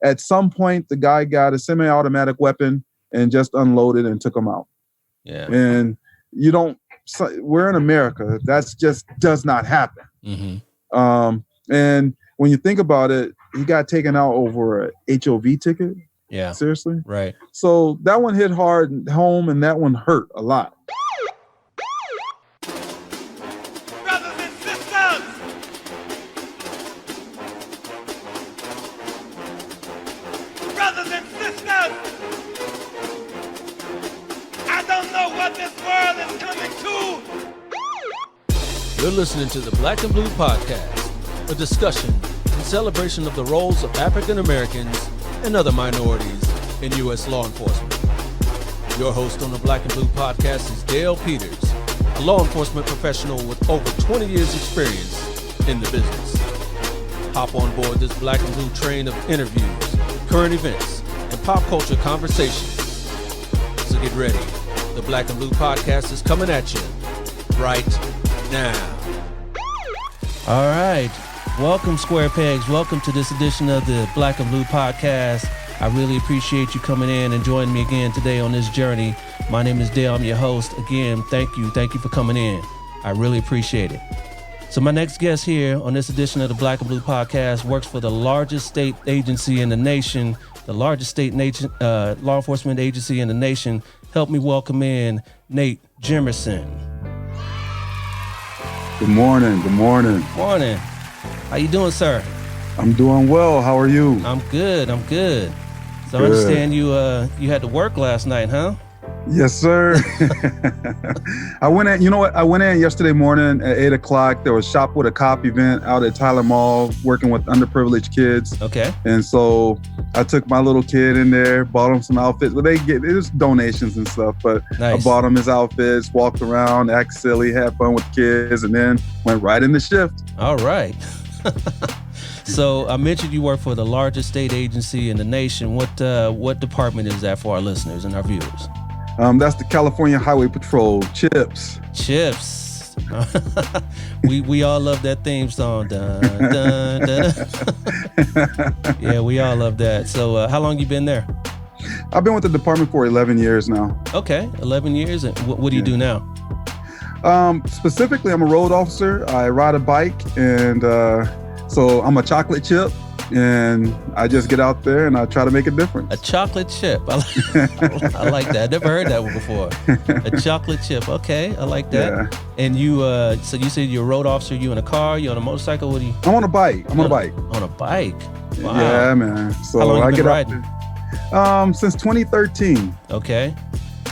at some point, the guy got a semi-automatic weapon and just unloaded and took him out. Yeah. And we're in America. That's just does not happen. Mm-hmm. And when you think about it, he got taken out over a HOV ticket. Yeah. Seriously? Right. So that one hit hard home and that one hurt a lot. Brothers and sisters! Brothers and sisters! I don't know what this world is coming to! You're listening to the Black and Blue Podcast, a discussion and celebration of the roles of African Americans and other minorities in U.S. law enforcement. Your host on the Black and Blue Podcast is Dale Peters, a law enforcement professional with over 20 years experience in the business. Hop on board this Black and Blue train of interviews, current events, and pop culture conversations. So get ready. The Black and Blue Podcast is coming at you right now. All right. Welcome, Square Pegs. Welcome to this edition of the Black and Blue Podcast. I really appreciate you coming in and joining me again today on this journey. My name is Dale. I'm your host. Again, thank you. Thank you for coming in. I really appreciate it. So my next guest here on this edition of the Black and Blue Podcast works for the largest state agency in the nation, the largest state law enforcement agency in the nation. Help me welcome in Nate Jimerson. Good morning. Good morning. Morning. How you doing, sir? I'm doing well. How are you? I'm good. So good. I understand you had to work last night, huh? Yes, sir. I went in yesterday morning at 8 o'clock. There was Shop with a Cop event out at Tyler Mall, working with underprivileged kids. Okay. And so I took my little kid in there, bought him some outfits. Well, it was donations and stuff, but nice. I bought him his outfits, walked around, acted silly, had fun with kids, and then went right in the shift. All right. So I mentioned you work for the largest state agency in the nation. What department is that for our listeners and our viewers? That's the California Highway Patrol, CHIPS. CHIPS. we all love that theme song. Dun, dun, dun. Yeah, we all love that. So how long you been there? I've been with the department for 11 years now. Okay, 11 years. And what do you do now? Specifically, I'm a road officer. I ride a bike, and so I'm a chocolate chip, and I just get out there and I try to make a difference. A chocolate chip. I like that. I never heard that one before. A chocolate chip. Okay, I like that. Yeah. And you, so you said you're a road officer. You in a car? You on a motorcycle? What do you? I'm on a bike. On a bike. Wow. Yeah, man. So how long I you been get riding? out since 2013. Okay.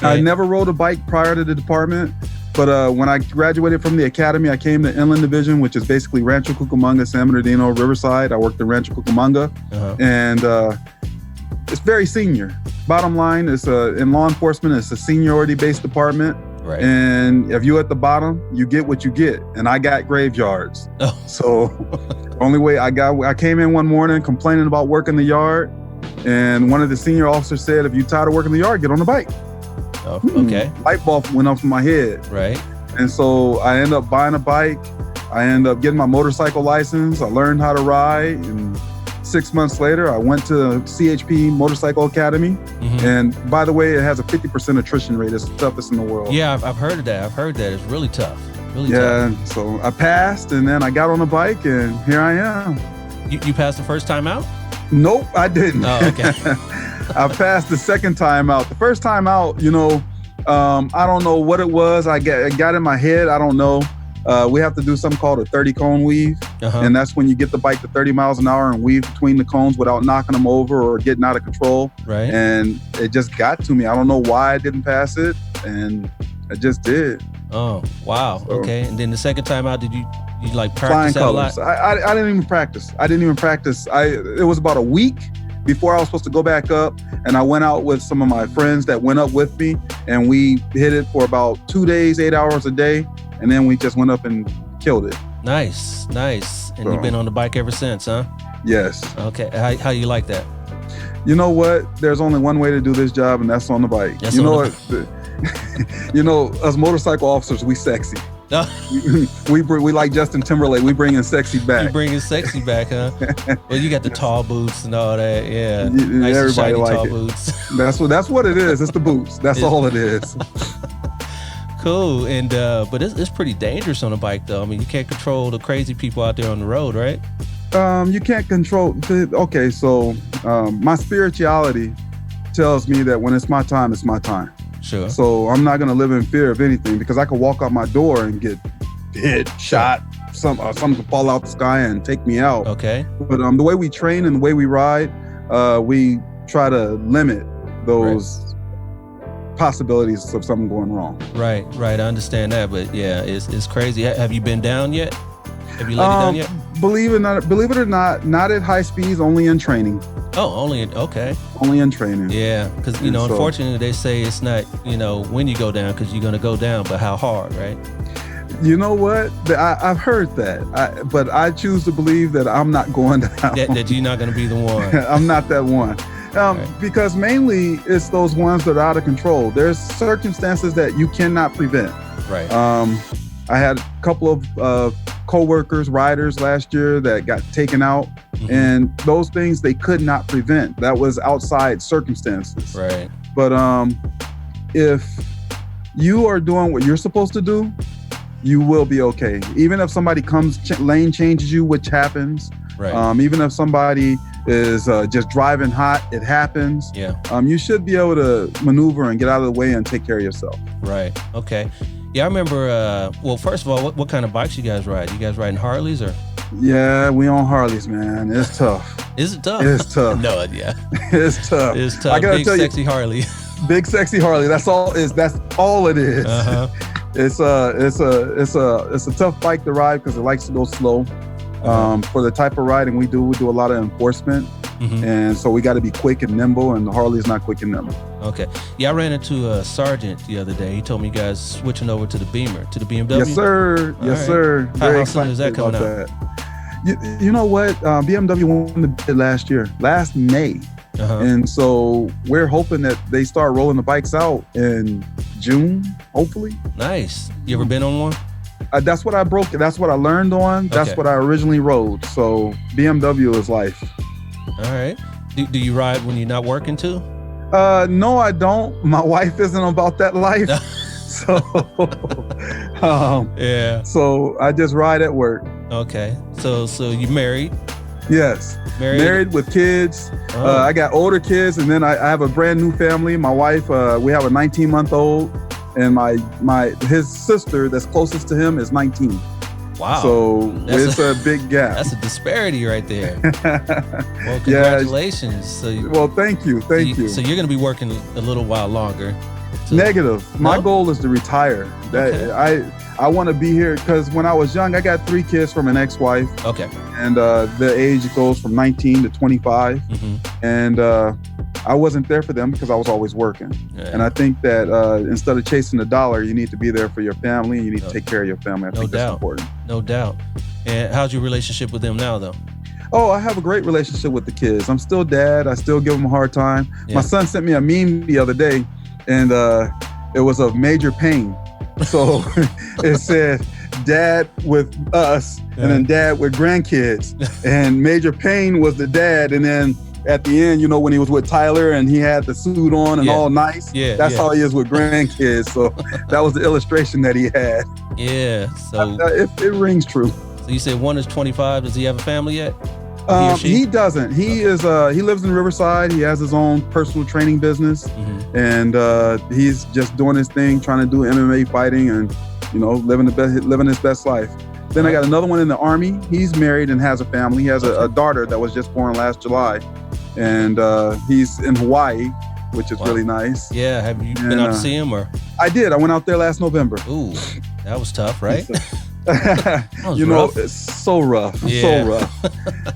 I never rode a bike prior to the department. But when I graduated from the academy, I came to Inland Division, which is basically Rancho Cucamonga, San Bernardino, Riverside. I worked in Rancho Cucamonga, and it's very senior. Bottom line is, in law enforcement, it's a seniority-based department. Right. And if you're at the bottom, you get what you get. And I got graveyards. Oh. So only way I came in one morning complaining about working the yard, and one of the senior officers said, "If you're tired of working the yard, get on the bike." Oh, okay. Light bulb went off in my head. Right. And so I ended up buying a bike. I ended up getting my motorcycle license. I learned how to ride. And 6 months later, I went to CHP Motorcycle Academy. Mm-hmm. And by the way, it has a 50% attrition rate. It's the toughest in the world. Yeah, I've heard of that. It's really tough. Really tough. Yeah, so I passed, and then I got on a bike, and here I am. You passed the first time out? Nope, I didn't. Oh, okay. I passed the second time out. The first time out, I don't know what it was. I got in my head. I don't know. We have to do something called a 30 cone weave. And that's when you get the bike to 30 miles an hour and weave between the cones without knocking them over or getting out of control. Right. And it just got to me. I don't know why I didn't pass it. And I just did. Oh, wow. So, okay. And then the second time out, did you like flying practice that colors. a lot? I didn't even practice. It was about a week before I was supposed to go back up, and I went out with some of my friends that went up with me, and we hit it for about 2 days, 8 hours a day, and then we just went up and killed it. Nice. And you've been on the bike ever since, huh? Yes. Okay. How you like that? You know what? There's only one way to do this job, and that's on the bike. Us motorcycle officers, we sexy. We like Justin Timberlake. We bringing sexy back. You bringing sexy back, huh? Well, you got the tall boots and all that. Yeah, nice everybody shiny like tall it. Boots. That's what it is. It's the boots. That's all it is. Cool. And but it's pretty dangerous on a bike, though. I mean, you can't control the crazy people out there on the road, right? You can't control. Okay, so my spirituality tells me that when it's my time, it's my time. Sure. So I'm not gonna live in fear of anything, because I could walk out my door and get hit, shot, something could fall out the sky and take me out. Okay. But the way we train and the way we ride, we try to limit those possibilities of something going wrong. Right. I understand that, but yeah, it's crazy. Have you been down yet? Have you laid it down yet? Believe it or not at high speeds, only in training. Oh, only in training. Yeah, because unfortunately they say it's not when you go down, because you're gonna go down, but how hard, right? You know what? I've heard that, but I choose to believe that I'm not going down. That you're not gonna be the one. I'm not that one. Right. Because mainly it's those ones that are out of control. There's circumstances that you cannot prevent. Right. I had a couple of co-workers, riders last year that got taken out, and those things they could not prevent. That was outside circumstances. Right. But if you are doing what you're supposed to do, you will be okay. Even if somebody comes, lane changes you, which happens. Right. Even if somebody is just driving hot, it happens. Yeah. You should be able to maneuver and get out of the way and take care of yourself. Right. Okay. Yeah, I remember. Well, first of all, what kind of bikes you guys ride? You guys riding Harleys or? Yeah, we on Harleys, man. It's tough. Is it tough? It's tough. No idea. It's tough. It's tough. I gotta Big tell sexy you, Harley. Big sexy Harley. That's all it is. Uh-huh. It's a tough bike to ride because it likes to go slow. For the type of riding we do a lot of enforcement. And so we got to be quick and nimble, and the Harley's not quick and nimble. Okay. Yeah, I ran into a sergeant the other day. He told me you guys switching over to the Beamer, to the BMW. Yes, sir. All yes, right. sir. How soon is that coming out? You know what? BMW won the bid last May. And so we're hoping that they start rolling the bikes out in June, hopefully. Nice. You ever been on one? That's what I broke. That's what I learned on. That's Okay. what I originally rode. So BMW is life. All right. Do you ride when you're not working too? No, I don't. My wife isn't about that life. So, Yeah. so I just ride at work. Okay. So you married? Yes. Married with kids. Oh. I got older kids, and then I have a brand new family. My wife, we have a 19-month-old, and his sister that's closest to him is 19. Wow. So it's a big gap. That's a disparity right there. Well, congratulations. Yeah. Well, thank you. Thank you. So you're going to be working a little while longer. Negative. My No? goal is to retire. Okay. I want to be here because when I was young, I got 3 kids from an ex-wife. Okay. And the age goes from 19 to 25. And I wasn't there for them because I was always working. Yeah. And I think that instead of chasing the dollar, you need to be there for your family. And you need to take care of your family. I think that's important. No doubt. And how's your relationship with them now, though? Oh, I have a great relationship with the kids. I'm still dad. I still give them a hard time. Yeah. My son sent me a meme the other day, and it was of major pain. So it said, dad with us, and then dad with grandkids. And major pain was the dad. And then at the end, when he was with Tyler and he had the suit on and all nice, that's how he is with grandkids. So that was the illustration that he had. Yeah. So it rings true. So you said one is 25. Does he have a family yet? He doesn't. He lives in Riverside. He has his own personal training business, and he's just doing his thing, trying to do MMA fighting and living his best life. Then I got another one in the Army. He's married and has a family. He has a daughter that was just born last July, and he's in Hawaii, which is really nice. Yeah. Have you been out to see him or? I did. I went out there last November. Ooh, that was tough, right? Rough. It's so rough. So rough.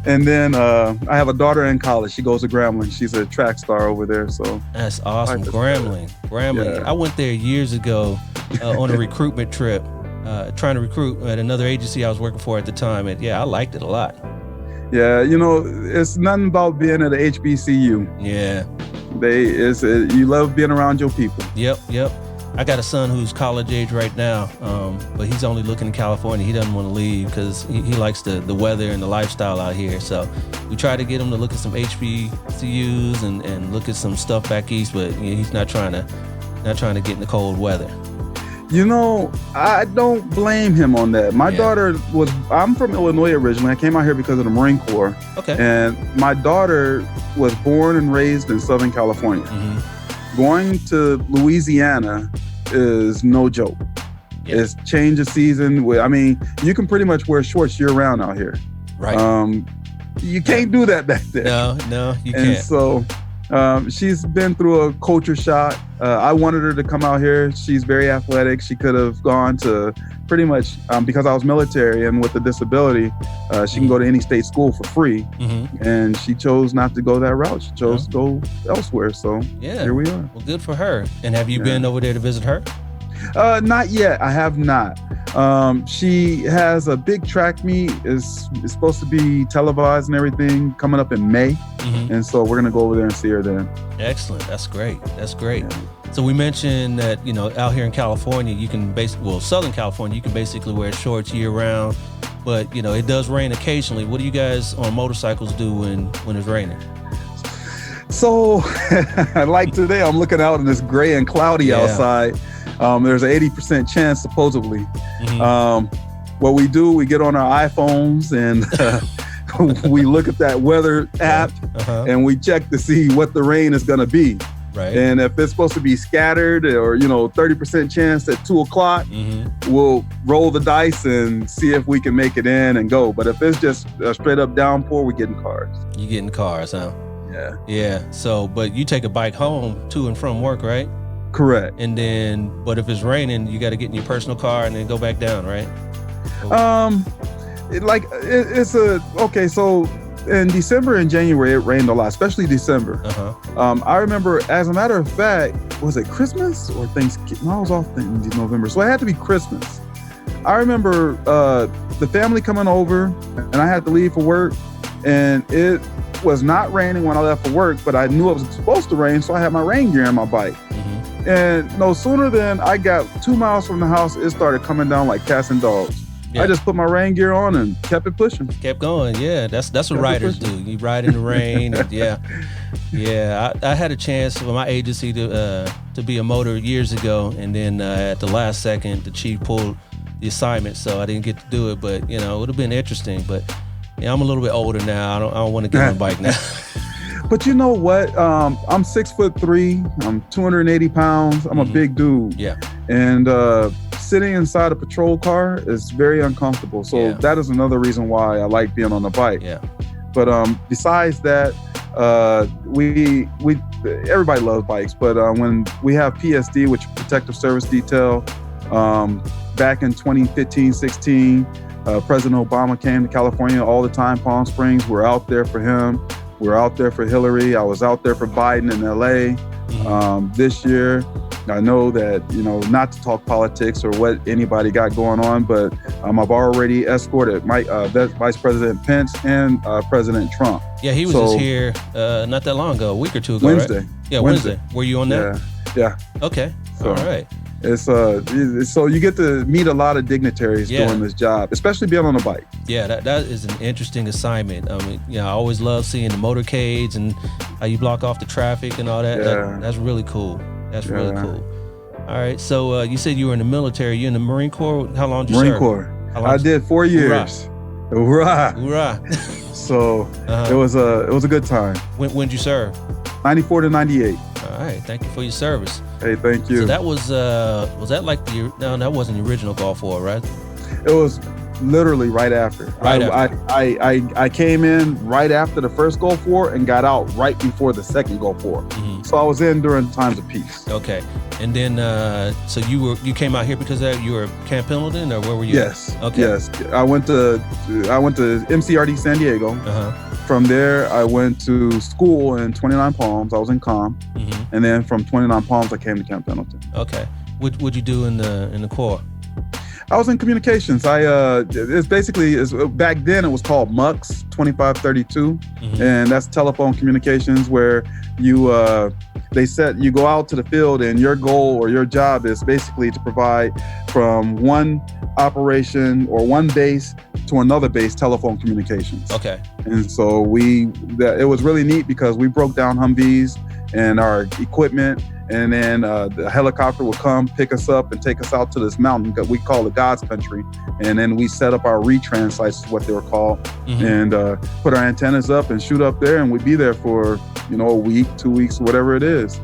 And then I have a daughter in college. She goes to Grambling. She's a track star over there. So that's awesome. Grambling. Yeah. I went there years ago on a recruitment trip, trying to recruit at another agency I was working for at the time. And I liked it a lot. Yeah, it's nothing about being at a HBCU. Yeah. You love being around your people. Yep. I got a son who's college age right now, but he's only looking in California. He doesn't want to leave because he likes the weather and the lifestyle out here. So we try to get him to look at some HBCUs and look at some stuff back east, but he's not trying to get in the cold weather. I don't blame him on that. My daughter I'm from Illinois originally. I came out here because of the Marine Corps. Okay. And my daughter was born and raised in Southern California. Mm-hmm. Going to Louisiana is no joke. Yeah. It's change of season. You can pretty much wear shorts year round out here. Right. You can't do that back there. No, you can't. And so she's been through a culture shock. I wanted her to come out here. She's very athletic. She could have gone to pretty much, because I was military and with a disability, she can go to any state school for free. Mm-hmm. And she chose not to go that route. She chose to go elsewhere. So here we are. Well, good for her. And have you been over there to visit her? Not yet. I have not. She has a big track meet. It's supposed to be televised and everything coming up in May. Mm-hmm. And so we're going to go over there and see her then. Excellent. That's great. Yeah. So we mentioned that, out here in California, you can Southern California, you can basically wear shorts year round, but it does rain occasionally. What do you guys on motorcycles do when it's raining? So like today, I'm looking out and it's gray and cloudy outside. There's an 80% chance, supposedly. Mm-hmm. What we do, we get on our iPhones and we look at that weather app and we check to see what the rain is going to be. Right. And if it's supposed to be scattered or, 30% chance at 2 o'clock, we'll roll the dice and see if we can make it in and go. But if it's just a straight up downpour, we get in cars. You get in cars, huh? Yeah. Yeah. So, but you take a bike home to and from work, right? Correct. And then, but if it's raining, you got to get in your personal car and then go back down, right? So in December and January, it rained a lot, especially December. I remember, as a matter of fact, was it Christmas or Thanksgiving? No, I was off in November, so it had to be Christmas. I remember the family coming over and I had to leave for work, and it was not raining when I left for work, but I knew it was supposed to rain, so I had my rain gear on my bike. And no sooner than I got 2 miles from the house, it started coming down like cats and dogs. Yeah. I just put my rain gear on and kept it pushing. Kept going, yeah. That's what riders do. You ride in the rain, and I had a chance with my agency to be a motor years ago, and then at the last second, the chief pulled the assignment, so I didn't get to do it. But it would have been interesting. But I'm a little bit older now. I don't want to get on a bike now. But you know what? I'm 6'3". I'm 280 pounds. I'm a big dude. Yeah. And sitting inside a patrol car is very uncomfortable. So that is another reason why I like being on the bike. Yeah. But besides that, we everybody loves bikes. But when we have PSD, which is Protective Service Detail, back in 2015-16, President Obama came to California all the time, Palm Springs. We're out there for him. We're out there for Hillary. I was out there for Biden in LA. This year, I know that, not to talk politics or what anybody got going on, but I've already escorted Vice President Pence and President Trump. Yeah, he was just here not that long ago, a week or two ago, Wednesday. Right? Yeah, Wednesday. Were you on that? Yeah. Okay. So, all right. It's so you get to meet a lot of dignitaries doing this job, especially being on a bike. Yeah, that is an interesting assignment. I mean, I always love seeing the motorcades and how you block off the traffic and all that. Yeah. That's really cool. Really cool. All right, so you said you were in the military. You in the Marine Corps? How long did you serve? Marine Corps. I did 4 years. Hoorah! So it was a good time. When'd you serve? 94 to 98. All right, thank you for your service. Hey, thank you. So that was that like that wasn't the original Gulf War, right? It was literally right after. I came in right after the first Gulf War and got out right before the second Gulf War. Mm-hmm. So I was in during times of peace. Okay, and then so you came out here because you were Camp Pendleton, or where were you? Yes. Okay. Yes, I went to MCRD San Diego. From there, I went to school in 29 Palms. I was in comm, and then from 29 Palms, I came to Camp Pendleton. Okay. What'd you do in the Corps? I was in communications. It's basically back then it was called MUX 2532, and that's telephone communications, where you you go out to the field, and your goal or your job is basically to provide from one operation or one base to another base telephone communications. Okay. And so it was really neat because we broke down Humvees and our equipment, and then the helicopter would come pick us up and take us out to this mountain that we call the God's Country, and then we set up our retrans sites, is what they were called, and put our antennas up and shoot up there, and we'd be there for a week, 2 weeks, whatever it is.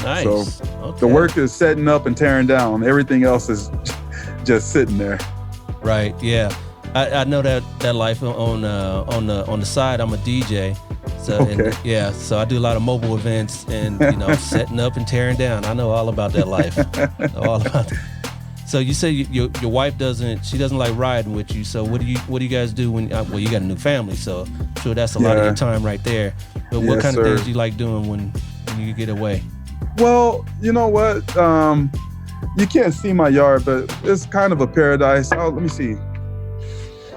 Nice. So the work is setting up and tearing down. Everything else is just sitting there. Right. Yeah. I know that life on the side. I'm a DJ. So so I do a lot of mobile events and setting up and tearing down. I know all about that life. All about that. So you say your wife doesn't like riding with you. So what do you guys do when you got a new family? So I'm sure that's a lot of your time right there. But what kind of things do you like doing when you get away? Well, you know what? You can't see my yard, but it's kind of a paradise. Oh, let me see.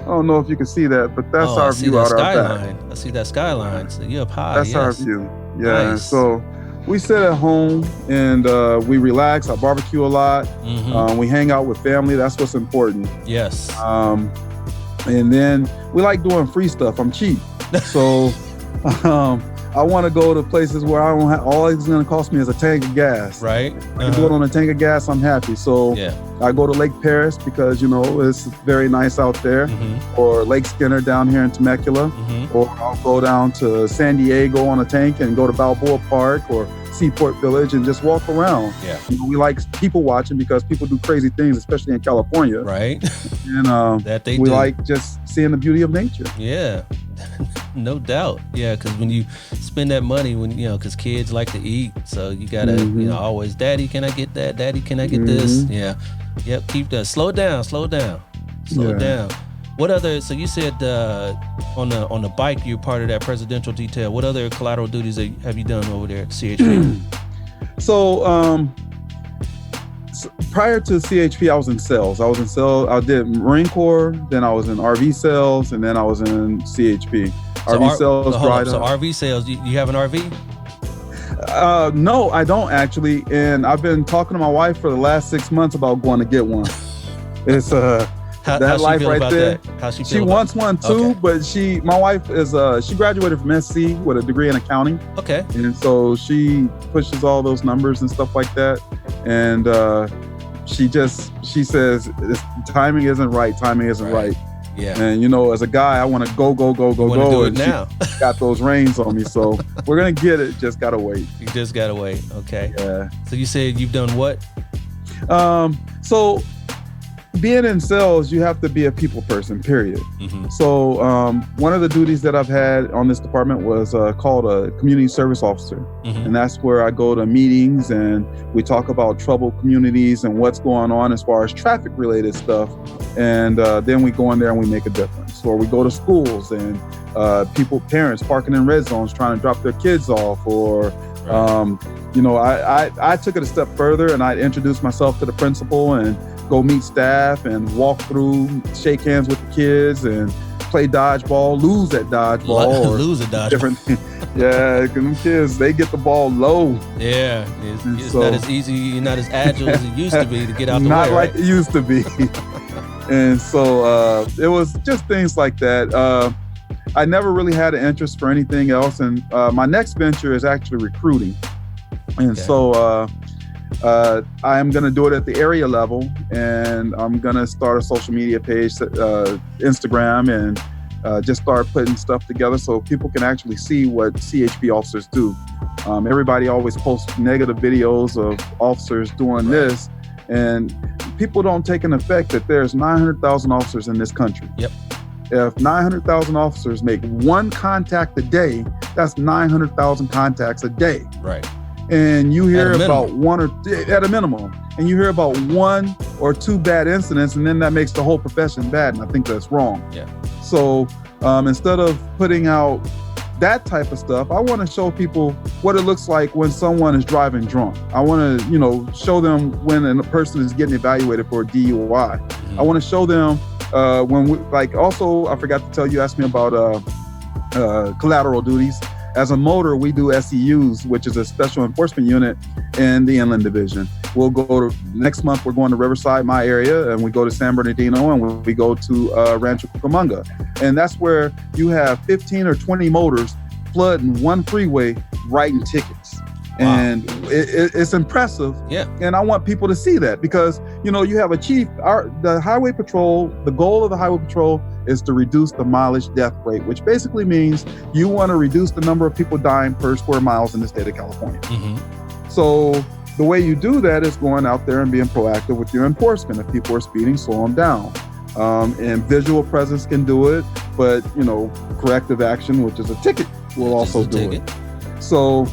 I don't know if you can see that, but that's our view out our back. I see that skyline. So you're up high. That's our view. Yeah. Nice. So we sit at home and we relax. I barbecue a lot. We hang out with family. That's what's important. Yes. And then we like doing free stuff. I'm cheap. So I want to go to places where I don't have, all it's going to cost me is a tank of gas. Right. I can do it on a tank of gas. I'm happy. So I go to Lake Paris because, it's very nice out there, or Lake Skinner down here in Temecula, or I'll go down to San Diego on a tank and go to Balboa Park or Seaport Village and just walk around. Yeah. We like people watching because people do crazy things, especially in California. Right. And that we like just seeing the beauty of nature. Yeah. No doubt. Yeah, because when you spend that money, because kids like to eat, so you gotta, always, Daddy, can I get that? Daddy, can I get this? Yeah. Yep. Keep that. Slow down. Down. What other? So you said on the bike, you're part of that presidential detail. What other collateral duties have you done over there at CHP? So prior to CHP, I was in sales. I did Marine Corps, then I was in RV sales, and then I was in CHP. So RV sales. So RV sales, you have an RV? No, I don't actually. And I've been talking to my wife for the last 6 months about going to get one. It's that life right there. She wants one too, but my wife is she graduated from SC with a degree in accounting. Okay. And so she pushes all those numbers and stuff like that. And she says timing isn't right. Right. Yeah. And as a guy, I want to go. Do it now. She got those reins on me, so we're gonna get it. Just gotta wait. You just gotta wait. Okay. Yeah. So you said you've done what? So being in sales, you have to be a people person, period. So one of the duties that I've had on this department was called a community service officer. And that's where I go to meetings and we talk about troubled communities and what's going on as far as traffic related stuff. And then we go in there and we make a difference. Or we go to schools and parents parking in red zones trying to drop their kids off, or I took it a step further and I introduced myself to the principal and go meet staff and walk through, shake hands with the kids and play dodgeball, lose at dodgeball. Lose at dodgeball. Different, yeah, because them kids, they get the ball low. Yeah, it's not as easy, you're not as agile as it used to be to get out the way. Not like it used to be. And so it was just things like that. I never really had an interest for anything else. And my next venture is actually recruiting. And so I am going to do it at the area level, and I'm going to start a social media page, Instagram, and just start putting stuff together so people can actually see what CHP officers do. Everybody always posts negative videos of officers doing this, and people don't take an effect that there's 900,000 officers in this country. Yep. If 900,000 officers make one contact a day, that's 900,000 contacts a day. Right. And you hear about at a minimum, and you hear about 1 or 2 bad incidents, and then that makes the whole profession bad, and I think that's wrong. Yeah. So instead of putting out that type of stuff. I want to show people what it looks like when someone is driving drunk. I want to, show them when a person is getting evaluated for a DUI. Mm-hmm. I want to show them also, I forgot to tell you, asked me about collateral duties. As a motor, we do SEUs, which is a special enforcement unit in the Inland Division. We'll go to, next month, we're going to Riverside, my area, and we go to San Bernardino, and we go to Rancho Cucamonga. And that's where you have 15 or 20 motors flooding one freeway writing tickets. Wow. And it's impressive. Yeah. And I want people to see that because, you have a chief, the highway patrol, the goal of the highway patrol is to reduce the mileage death rate, which basically means you want to reduce the number of people dying per square miles in the state of California. Mm-hmm. So the way you do that is going out there and being proactive with your enforcement. If people are speeding, slow them down. And visual presence can do it, but, corrective action, which is a ticket, will also do it. So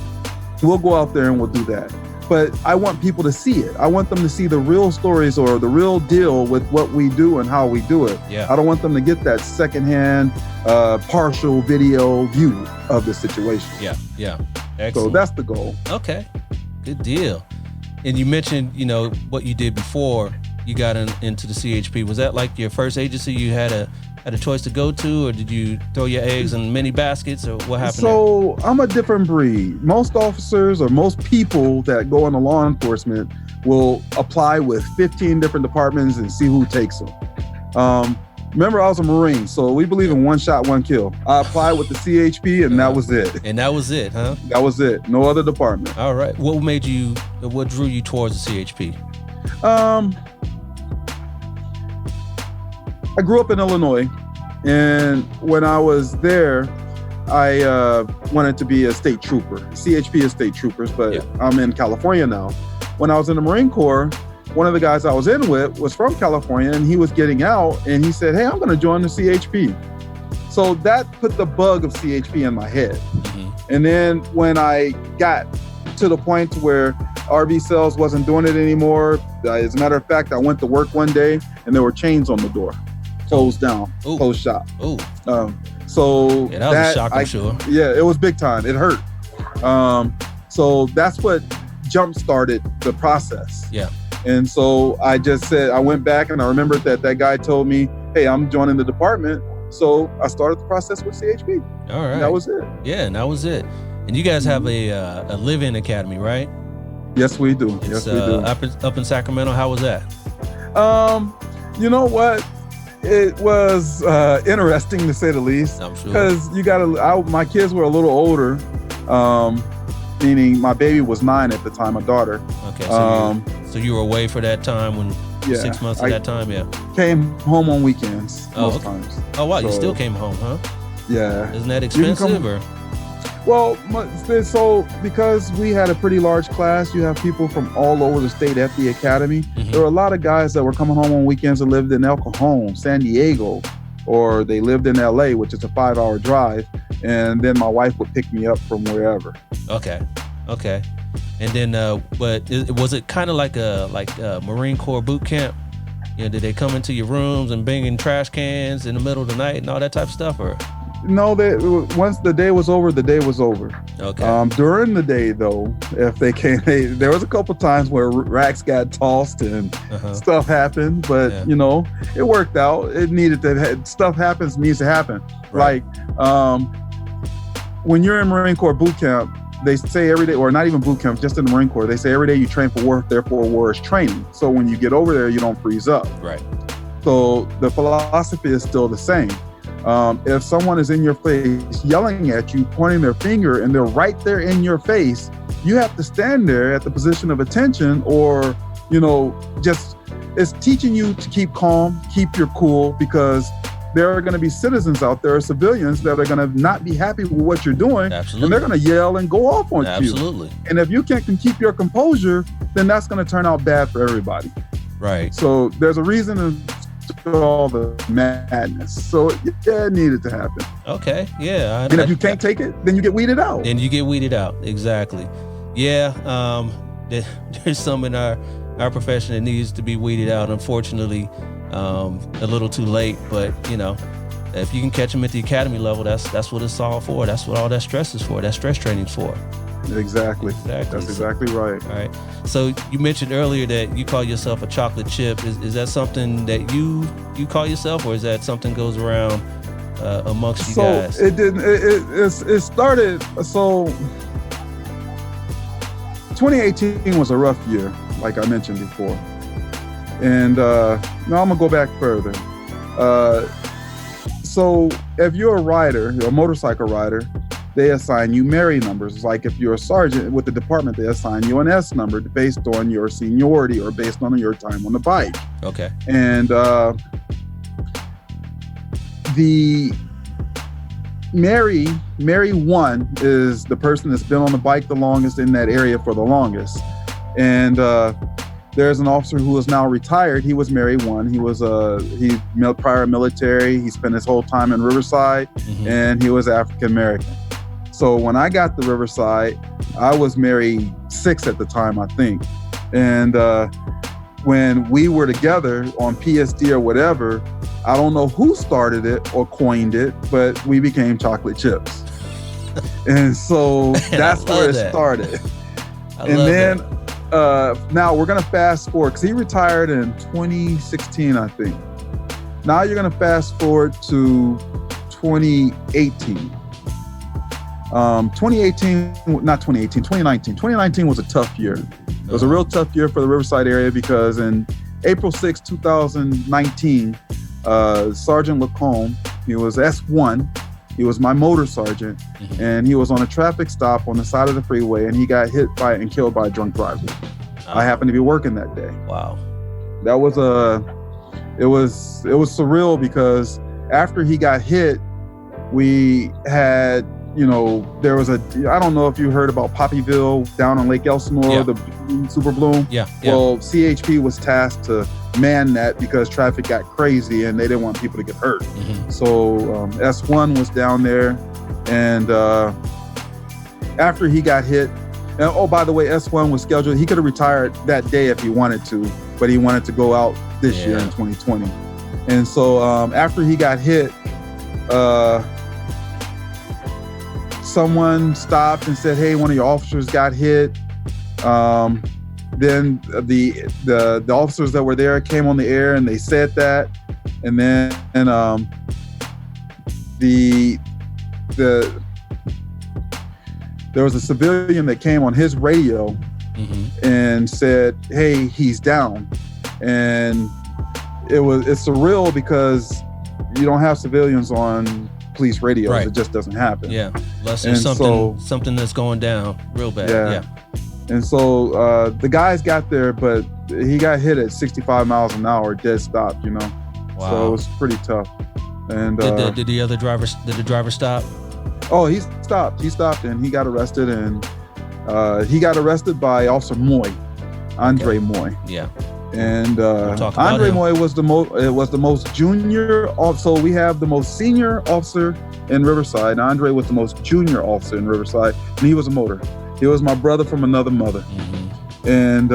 we'll go out there and we'll do that. But I want people to see it. I want them to see the real stories or the real deal with what we do and how we do it. Yeah. I don't want them to get that secondhand, partial video view of the situation. Yeah. Excellent. So that's the goal. Okay, good deal. And you mentioned, what you did before you got into the CHP. Was that like your first agency you had a choice to go to, or did you throw your eggs in many baskets, or what happened? So I'm a different breed. Most officers or most people that go into law enforcement will apply with 15 different departments and see who takes them. Remember, I was a Marine, so we believe in one shot, one kill. I applied with the CHP, and that was it. And that was it, huh? That was it. No other department. All right. What drew you towards the CHP? I grew up in Illinois, and when I was there, I wanted to be a state trooper. CHP is state troopers, but I'm in California now. When I was in the Marine Corps, one of the guys I was in with was from California, and he was getting out, and he said, "Hey, I'm going to join the CHP." So that put the bug of CHP in my head. Mm-hmm. And then when I got to the point where RV Sales wasn't doing it anymore, as a matter of fact, I went to work one day, and there were chains on the door. Closed down, closed shop. Ooh. So that was a shock, I'm sure. Yeah, it was big time. It hurt. So that's what jump-started the process. Yeah. And so I just said, I went back and I remembered that guy told me, "Hey, I'm joining the department." So I started the process with CHP. All right. And that was it. Yeah, and that was it. And you guys have a live-in academy, right? Yes, we do. Yes, we do. Up in Sacramento. How was that? You know what? It was interesting to say the least. I'm sure. Because my kids were a little older, meaning my baby was 9 at the time, my daughter. Okay, so you were away for that time 6 months of that time, yeah. Came home on weekends most times. Oh wow, you still came home, huh? Yeah. Isn't that expensive or? Well, so because we had a pretty large class, you have people from all over the state at the academy. Mm-hmm. There were a lot of guys that were coming home on weekends and lived in El Cajon, San Diego, or they lived in LA, which is a 5-hour drive. And then my wife would pick me up from wherever. Okay. And then, was it kind of like a Marine Corps boot camp? Did they come into your rooms and bring in trash cans in the middle of the night and all that type of stuff, or? No, once the day was over, the day was over. Okay. During the day, though, if they came, there was a couple times where racks got tossed and stuff happened, but it worked out. It needed to. Stuff needs to happen. Right. Like when you're in Marine Corps boot camp, they say every day, or not even boot camp, just in the Marine Corps, they say every day you train for war, therefore war is training. So when you get over there, you don't freeze up. Right. So the philosophy is still the same. If someone is in your face yelling at you, pointing their finger, and they're right there in your face, you have to stand there at the position of attention, or, just it's teaching you to keep calm, keep your cool, because there are going to be citizens out there, civilians, that are going to not be happy with what you're doing. Absolutely. And they're going to yell and go off on you. Absolutely. And if you can't keep your composure, then that's going to turn out bad for everybody. Right. So there's a reason to all the madness. So yeah, it needed to happen. Okay. Yeah. And if you can't take it, then you get weeded out. Exactly. Yeah. There's some in our profession that needs to be weeded out. Unfortunately, a little too late, but if you can catch them at the academy level, that's what it's all for. That's what all that stress is for. That stress training's for. Exactly. That's exactly right. All right. So you mentioned earlier that you call yourself a chocolate chip. Is that something that you call yourself, or is that something goes around amongst you guys? So it didn't. It started. So 2018 was a rough year, like I mentioned before. And now I'm gonna go back further. So if you're a rider, a motorcycle rider, they assign you Mary numbers. Like if you're a sergeant with the department, they assign you an S number based on your seniority or based on your time on the bike. Okay. And the Mary 1 is the person that's been on the bike the longest in that area for the longest. And there's an officer who is now retired. He was Mary 1. He was prior military. He spent his whole time in Riverside, and he was African American. So when I got to Riverside, I was Mary 6 at the time, I think. And when we were together on PSD or whatever, I don't know who started it or coined it, but we became chocolate chips. And so that's where it started. And then now we're going to fast forward, because he retired in 2016, I think. Now you're going to fast forward to 2018. 2019 was a tough year. It was a real tough year for the Riverside area, because in April 6, 2019, Sergeant Lacombe, he was S1, he was my motor sergeant, and he was on a traffic stop on the side of the freeway, and he got hit by and killed by a drunk driver. I happened to be working that day. Wow. That was it was surreal, because after he got hit, we had, there was I don't know if you heard about Poppyville down on Lake Elsinore, the Super Bloom. Yeah. Well, CHP was tasked to man that because traffic got crazy and they didn't want people to get hurt. So S1 was down there, and after he got hit, and oh, by the way, S1 was scheduled, he could have retired that day if he wanted to, but he wanted to go out this year in 2020. And so after he got hit, someone stopped and said, hey, one of your officers got hit. Then the officers that were there came on the air and they said that. And then there was a civilian that came on his radio and said, hey, he's down. And it's surreal, because you don't have civilians on police radios. Right. It just doesn't happen. Yeah. Unless there's something that's going down real bad. Yeah. And so the guys got there, but he got hit at 65 miles an hour, dead stop, Wow. So it was pretty tough. And did the driver stop? Oh, he stopped. He stopped and he got arrested, and he got arrested by Officer Moy, Andre Moy. Yeah. And Andre Moy was the most junior. So we have the most senior officer in Riverside. And Andre was the most junior officer in Riverside, and he was a motor. He was my brother from another mother. And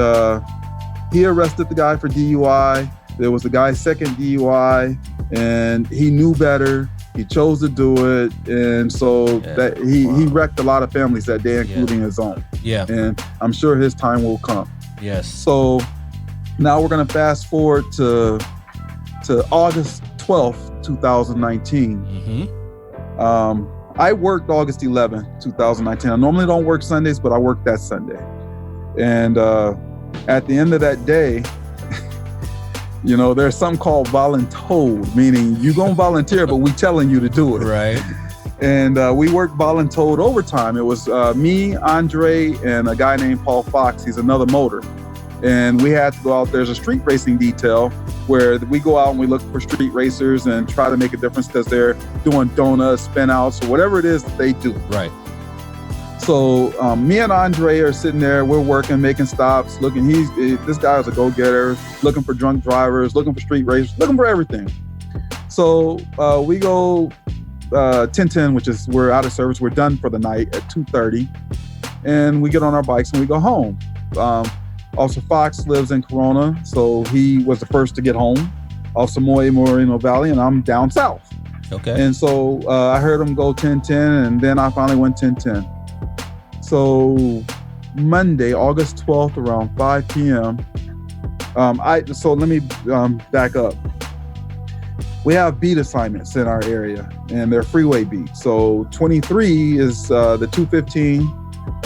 he arrested the guy for DUI. There was the guy's second DUI, and he knew better. He chose to do it, and so that he wrecked a lot of families that day, including his own. Yeah. And I'm sure his time will come. Yes. So now we're gonna fast forward to August 12th, 2019. I worked August 11th, 2019. I normally don't work Sundays, but I worked that Sunday. And at the end of that day, there's something called voluntold, meaning you gonna volunteer, but we telling you to do it. Right. And we worked voluntold overtime. It was me, Andre, and a guy named Paul Fox. He's another motor. And we had to go out. There's a street racing detail where we go out and we look for street racers and try to make a difference, because they're doing donuts, spin outs, or whatever it is that they do. Right. So me and Andre are sitting there. We're working, making stops, looking. This guy is a go-getter, looking for drunk drivers, looking for street racers, looking for everything. So we go 10:10, which is we're out of service. We're done for the night at 2:30, and we get on our bikes and we go home. Officer Fox lives in Corona, so he was the first to get home. Officer Moy, Moreno Valley, and I'm down south. Okay. And so I heard him go 10-10, and then I finally went 10-10. So Monday, August 12th, around 5 p.m. So let me back up. We have beat assignments in our area, and they're freeway beats. So 23 is the 215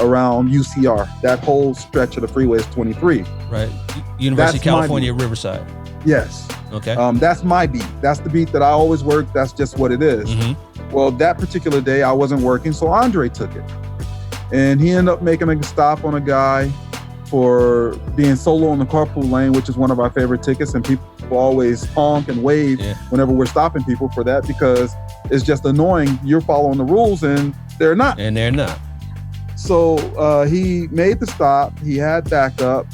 around UCR. That whole stretch of the freeway is 23. Right. University of California, Riverside. Yes. Okay. That's my beat. That's the beat that I always work. That's just what it is. Mm-hmm. Well, that particular day I wasn't working, so Andre took it. And he ended up making a stop on a guy for being solo in the carpool lane, which is one of our favorite tickets. And people always honk and wave whenever we're stopping people for that, because it's just annoying. You're following the rules and they're not. And they're not. So he made the stop. He had backup.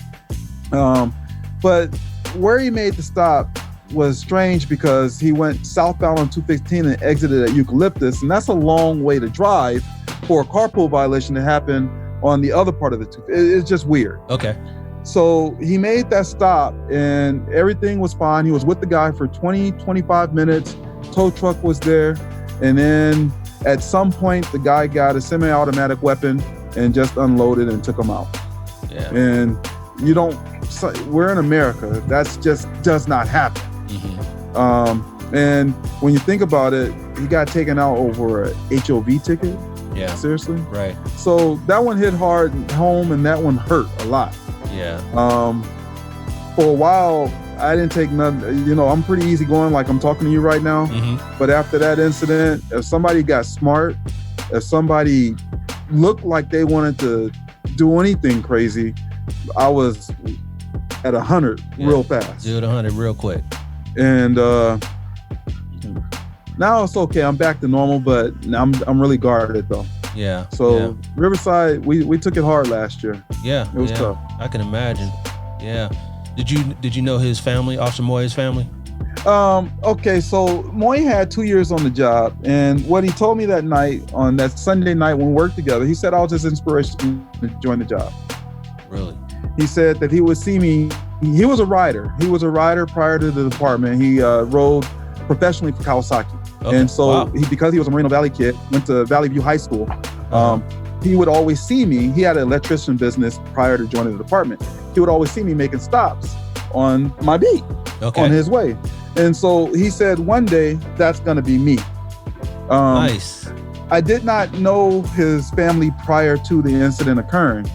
But where he made the stop was strange, because he went southbound on 215 and exited at Eucalyptus. And that's a long way to drive for a carpool violation to happen on the other part of the two. It's just weird. Okay. So he made that stop and everything was fine. He was with the guy for 20-25 minutes. Tow truck was there. And then at some point, the guy got a semi-automatic weapon and just unloaded and took him out. Yeah. And we're in America. That's just does not happen. Mm-hmm. And when you think about it, he got taken out over a HOV ticket. Yeah. Seriously? Right. So that one hit hard home, and that one hurt a lot. Yeah. For a while, I didn't take none. I'm pretty easygoing, like I'm talking to you right now. Mm-hmm. But after that incident, if somebody got smart, if somebody looked like they wanted to do anything crazy, I was at 100 real fast. 0 to 100 real quick. And now it's okay. I'm back to normal, but I'm really guarded though. Yeah. So Riverside, we took it hard last year. Yeah. It was tough. I can imagine. Yeah. Did you know his family, Officer Moy's family? Okay, so Moy had 2 years on the job, and what he told me that night, on that Sunday night when we worked together, he said I was his inspiration to join the job. Really? He said that he would see me. He was a rider. He was a rider prior to the department. He rode professionally for Kawasaki. Okay. And so Wow. because he was a Moreno Valley kid, went to Valley View High School, he would always see me. He had an electrician business prior to joining the department. He would always see me making stops on my beat on his way. And so he said, one day, that's going to be me. Nice. I did not know his family prior to the incident occurring.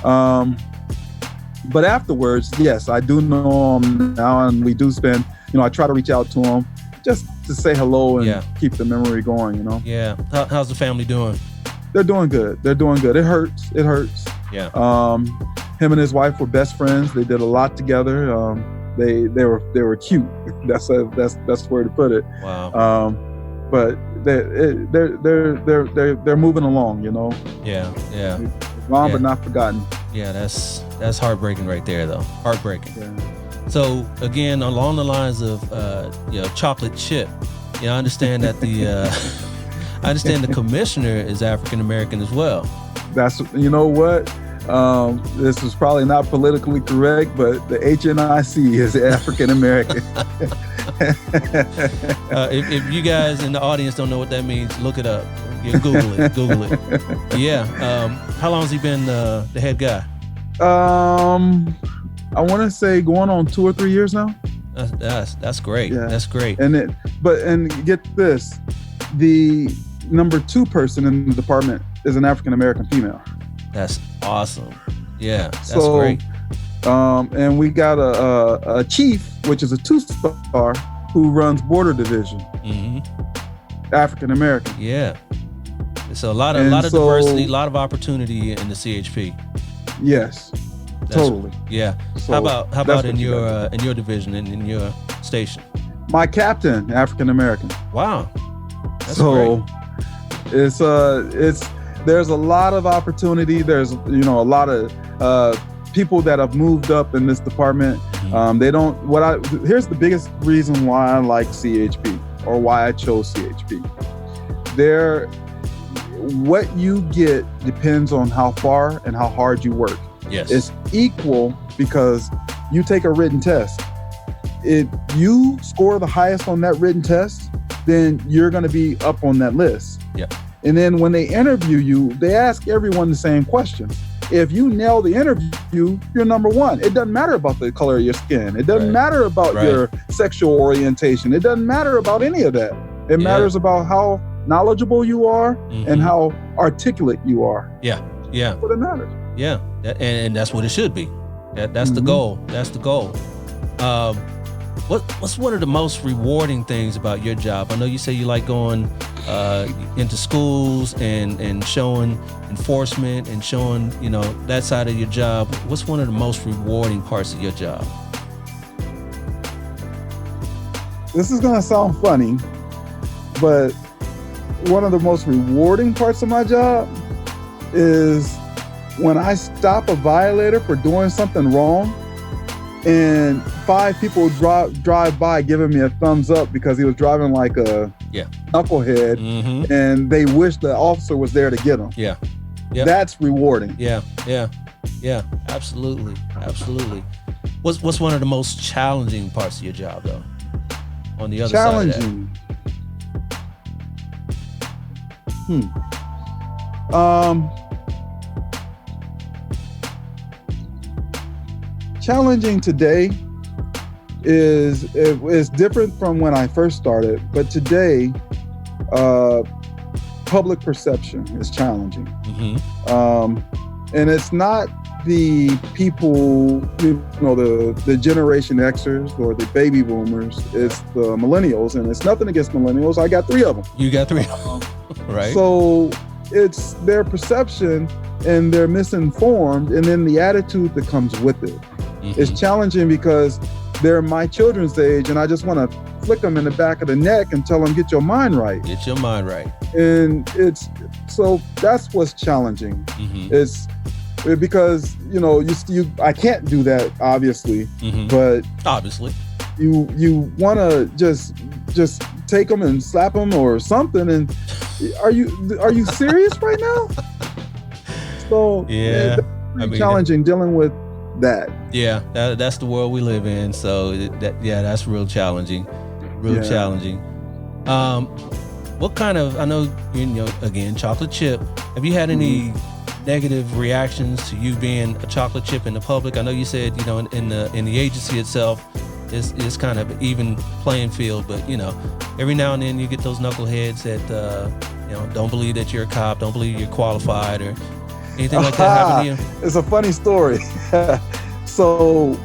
But afterwards, yes, I do know him now, and we do spend, I try to reach out to him just to say hello and keep the memory going, Yeah. How's the family doing? They're doing good. It hurts. Yeah. Him and his wife were best friends. They did a lot together. They were cute. That's the way to put it. Wow. But they're moving along, Yeah. Gone but not forgotten. Yeah, that's heartbreaking right there, though. Heartbreaking. Yeah. So again, along the lines of chocolate chip, I understand that the commissioner is African American as well. That's what. This is probably not politically correct, but the HNIC is African American. If you guys in the audience don't know what that means, look it up. Google it. Yeah. How long has he been the head guy? I want to say going on 2 or 3 years now. That's great. Yeah. That's great. And get this, the number 2 person in the department is an African American female. That's awesome. Yeah, that's great. And we got a chief, which is a 2-star, who runs border division. Mm-hmm. African American. Yeah. So a lot of diversity, a lot of opportunity in the CHP. Yes. Totally. Yeah. So how about in your division and in your station? My captain, African American. Wow. That's great. It's there's a lot of opportunity. There's a lot of people that have moved up in this department. Mm-hmm. Here's the biggest reason why I like CHP, or why I chose CHP. What you get depends on how far and how hard you work. Yes. It's equal because you take a written test. If you score the highest on that written test, then you're going to be up on that list. Yeah. And then when they interview you, they ask everyone the same question. If you nail the interview, you're number one. It doesn't matter about the color of your skin. It doesn't matter about your sexual orientation. It doesn't matter about any of that. It matters about how knowledgeable you are and how articulate you are. Yeah. That's what it matters. Yeah. And that's what it should be. That's the goal. That's the goal. What's one of the most rewarding things about your job? I know you say you like going into schools and showing enforcement and showing, that side of your job. What's one of the most rewarding parts of your job? This is going to sound funny, but one of the most rewarding parts of my job is when I stop a violator for doing something wrong and 5 people drive by giving me a thumbs up because he was driving like a knucklehead, and they wish the officer was there to get him. Yeah. That's rewarding. Yeah. Absolutely. What's one of the most challenging parts of your job, though? On the other side of that. Challenging today is different from when I first started, but today, public perception is challenging. And it's not the people, the Generation Xers or the baby boomers, it's the millennials, and it's nothing against millennials. I got 3 of them. You got 3 of them, right? So it's their perception and they're misinformed, and then the attitude that comes with it. It's challenging because they're my children's age, and I just want to flick them in the back of the neck and tell them, get your mind right. Get your mind right. And so that's what's challenging. It's because, I can't do that, obviously, but obviously you want to just take them and slap them or something. And are you serious right now? So it's challenging dealing with that. Yeah, that's the world we live in. So that's real challenging. Challenging. What kind of, I know, again, chocolate chip. Have you had any negative reactions to you being a chocolate chip in the public? I know you said, in the agency itself, it's kind of an even playing field, but every now and then you get those knuckleheads that don't believe that you're a cop, don't believe you're qualified, or anything like that happen to you? It's a funny story. So,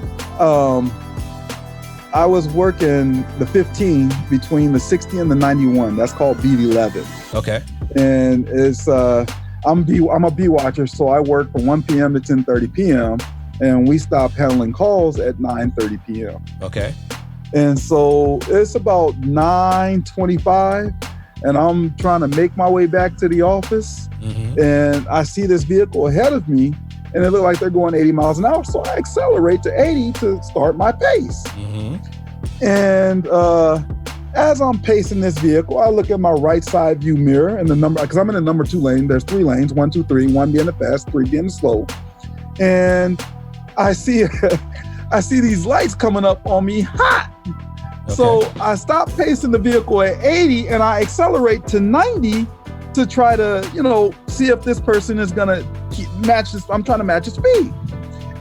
I was working the 15 between the 60 and the 91. That's called beat 11. Okay. And it's I'm a B watcher, so I work from 1 p.m. to 10:30 p.m. and we stop handling calls at 9:30 p.m. Okay. And so it's about 9:25, and I'm trying to make my way back to the office, and I see this vehicle ahead of me, and it looked like they're going 80 miles an hour. So I accelerate to 80 to start my pace. And as I'm pacing this vehicle, I look at my right side view mirror and the number, because I'm in the number 2 lane. There's 3 lanes, 1, 2, 3, 1 being the fast, 3 being the slow. And I see these lights coming up on me hot. Okay. So I stop pacing the vehicle at 80 and I accelerate to 90 to try to, see if this person is gonna match this. I'm trying to match his speed.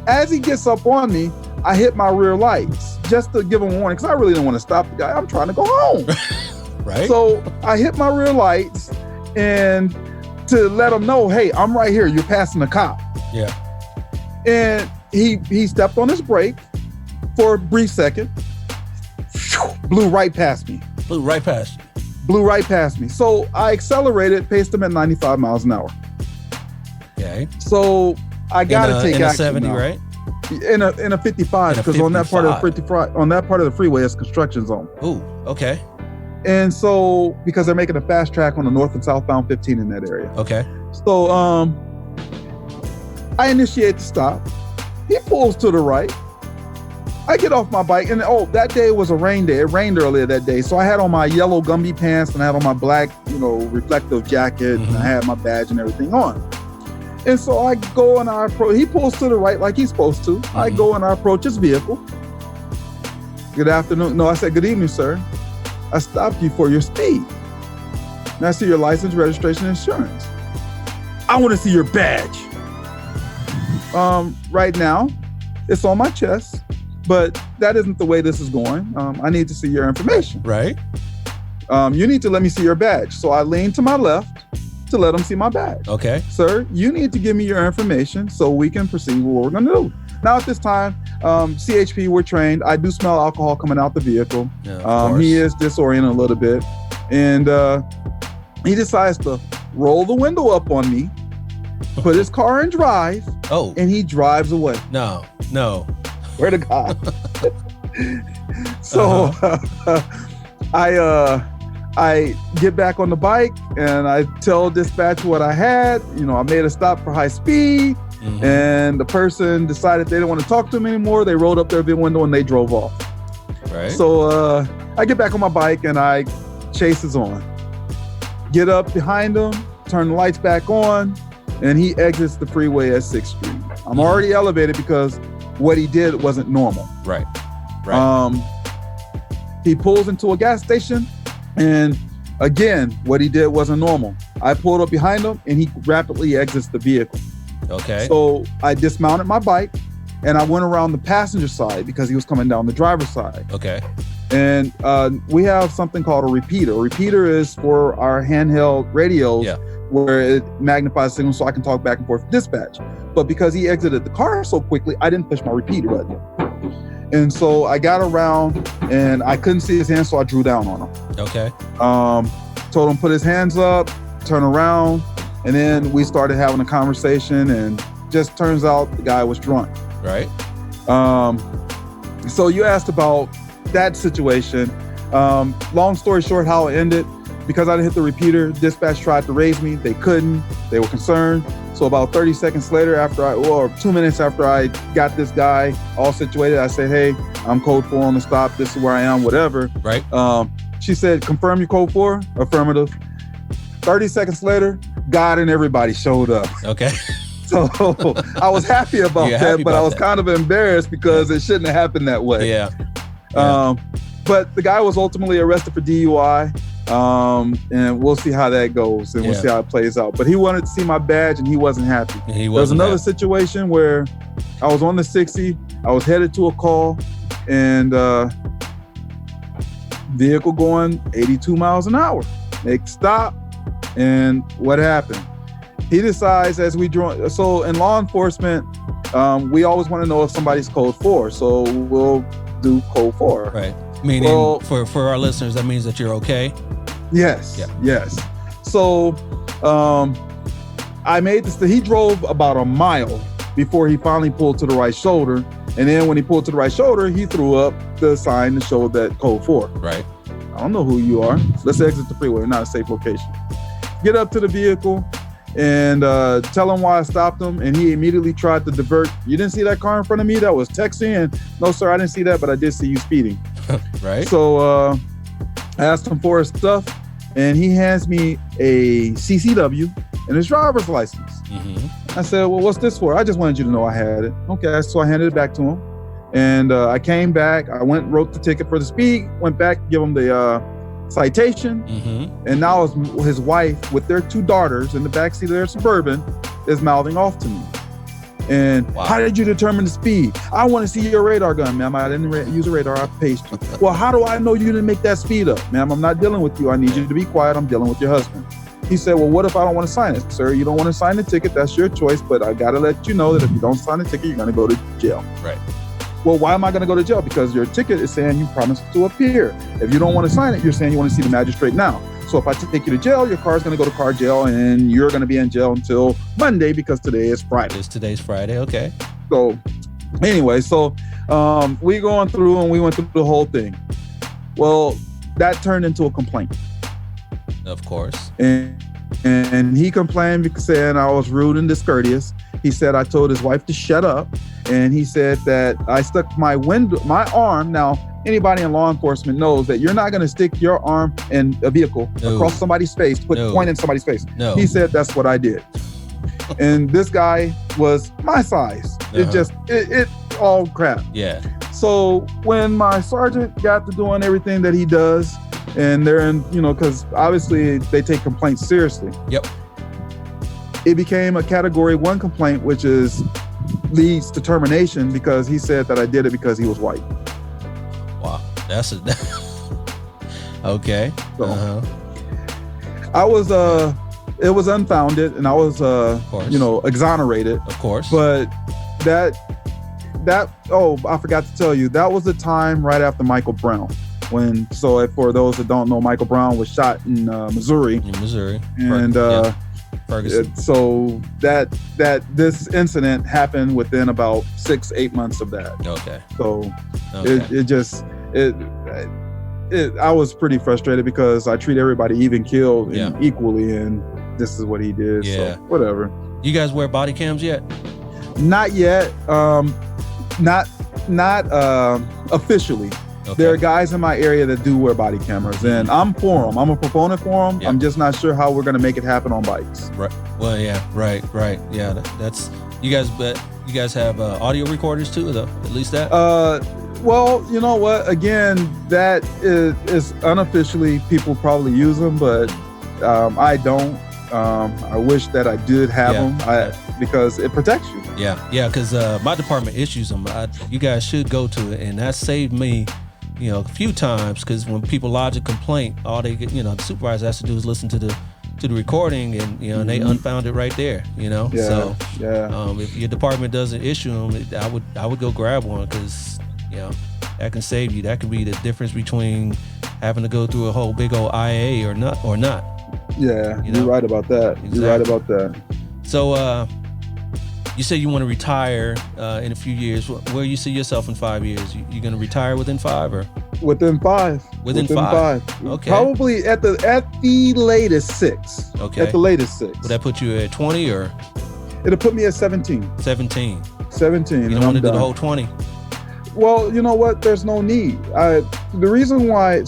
As he gets up on me, I hit my rear lights just to give him a warning, because I really don't want to stop the guy. I'm trying to go home. Right. So I hit my rear lights and to let him know, hey, I'm right here. You're passing the cop. Yeah. And he stepped on his brake for a brief second, blew right past me. Blew right past you. Blew right past me. So I accelerated, paced him at 95 miles an hour. Okay. So I got to take in action. 70, now. Right? In a 55, because on that part of the freeway is construction zone. Ooh, okay. And so because they're making a fast track on the north and southbound 15 in that area. Okay. So I initiate the stop. He pulls to the right. I get off my bike, and that day was a rain day. It rained earlier that day, so I had on my yellow Gumby pants and I had on my black, reflective jacket, and I had my badge and everything on. And so I go and I approach. He pulls to the right like he's supposed to. I go and I approach his vehicle. Good afternoon. No, I said, good evening, sir. I stopped you for your speed. And I see your license, registration, insurance. I want to see your badge. Right now, it's on my chest, but that isn't the way this is going. I need to see your information. Right. You need to let me see your badge. So I lean to my left to let him see my badge. Okay. Sir, you need to give me your information so we can proceed with what we're going to do. Now, at this time, CHP, we're trained. I do smell alcohol coming out the vehicle. Yeah, he is disoriented a little bit. And he decides to roll the window up on me, put his car in drive, and he drives away. No. Where to God? So I get back on the bike and I tell dispatch what I had. I made a stop for high speed, and the person decided they didn't want to talk to him anymore. They rolled up their window and they drove off. Right. So I get back on my bike and I chases on. Get up behind him, turn the lights back on, and he exits the freeway at 6th Street. I'm already elevated because what he did wasn't normal. Right. He pulls into a gas station, and again, what he did wasn't normal. I pulled up behind him, and he rapidly exits the vehicle. Okay. So I dismounted my bike, and I went around the passenger side because he was coming down the driver's side. Okay. And we have something called a repeater. A repeater is for our handheld radios, where it magnifies signals so I can talk back and forth with dispatch. But because he exited the car so quickly, I didn't push my repeater button. And so I got around and I couldn't see his hands, so I drew down on him. Okay. Told him put his hands up, turn around, and then we started having a conversation, and just turns out the guy was drunk. Right. So you asked about that situation. Long story short, how it ended, because I didn't hit the repeater, dispatch tried to raise me. They couldn't. They were concerned. So about 30 seconds later, or 2 minutes after I got this guy all situated, I said, hey, I'm code 4 on the stop. This is where I am, whatever. Right. She said, confirm your code 4? Affirmative. 30 seconds later, God and everybody showed up. Okay. So I was happy about that, but I was kind of embarrassed because it shouldn't have happened that way. Yeah. But the guy was ultimately arrested for DUI. And we'll see how that goes, and we'll see how it plays out. But he wanted to see my badge, and he wasn't happy. There was another situation where I was on the 60, I was headed to a call, and vehicle going 82 miles an hour. Make stop, and what happened? He decides as we drove. So in law enforcement, we always want to know if somebody's code 4, so we'll do code 4. Right. Meaning, for our listeners, that means that you're okay. Yes. Yeah. Yes. So I made this. He drove about a mile before he finally pulled to the right shoulder. And then when he pulled to the right shoulder, he threw up the sign to show that code 4. Right. I don't know who you are. Let's exit the freeway. We're not a safe location. Get up to the vehicle and tell him why I stopped him. And he immediately tried to divert. You didn't see that car in front of me that was texting? And no, sir, I didn't see that, but I did see you speeding. Right. So I asked him for his stuff, and he hands me a CCW and his driver's license. I said, well, what's this for? I just wanted you to know I had it. Okay, so I handed it back to him. And I came back. I wrote the ticket for the speed, went back, give him the citation. And now his wife with their 2 daughters in the backseat of their Suburban is mouthing off to me. And how did you determine the speed? I want to see your radar gun, ma'am. I didn't use a radar. I paced you. Well, how do I know you didn't make that speed up? Ma'am, I'm not dealing with you. I need you to be quiet. I'm dealing with your husband. He said, well, what if I don't want to sign it? Sir, you don't want to sign the ticket. That's your choice. But I got to let you know that if you don't sign the ticket, you're going to go to jail. Right. Well, why am I going to go to jail? Because your ticket is saying you promised to appear. If you don't want to sign it, you're saying you want to see the magistrate now. So if I take you to jail, your car's going to go to car jail, and you're going to be in jail until Monday because today is Friday. Today's Friday. Okay. So anyway, we going through and we went through the whole thing. Well, that turned into a complaint. Of course. And he complained because saying I was rude and discourteous. He said I told his wife to shut up. And he said that I stuck my arm. Now, anybody in law enforcement knows that you're not going to stick your arm in a vehicle across somebody's face, point in somebody's face. No. He said that's what I did. And this guy was my size. It all crap. Yeah. So when my sergeant got to doing everything that he does, and they're in, because obviously they take complaints seriously. Yep. It became a Category 1 complaint, which leads to termination because he said that I did it because he was white. Wow, that's okay. So, I was it was unfounded, and I was exonerated, of course. But that I forgot to tell you, that was the time right after Michael Brown. For those that don't know, Michael Brown was shot in Missouri. And Ferguson. So that this incident happened within about 6-8 months of that. Okay. So I was pretty frustrated because I treat everybody even keeled and equally, and this is what he did. Yeah. So whatever. You guys wear body cams yet? Not yet. Not officially. Okay. There are guys in my area that do wear body cameras, and I'm for them. I'm a proponent for them. Yeah. I'm just not sure how we're going to make it happen on bikes. Right. Well, yeah. Right. Yeah. That's you guys. But you guys have audio recorders too, though. At least that. Well, you know what? Again, that is unofficially people probably use them, but I don't. I wish that I did have them because it protects you. Yeah. Because my department issues them. You guys should go to it, and that saved me. A few times, because when people lodge a complaint, all they get, the supervisor has to do is listen to the recording, and and they unfound it right there. So if your department doesn't issue them, I would go grab one, because that can save you. That could be the difference between having to go through a whole big old IA or not. Yeah, you're right about that. Exactly. You're right about that. So you say you want to retire in a few years. Where you see yourself in 5 years? You going to retire within 5 or? Within 5. Within 5. Okay. Probably at the latest 6. Okay. At the latest 6. Would that put you at 20 or? It'll put me at 17. 17. You don't want to do the whole 20? Well, you know what? There's no need. The reason why,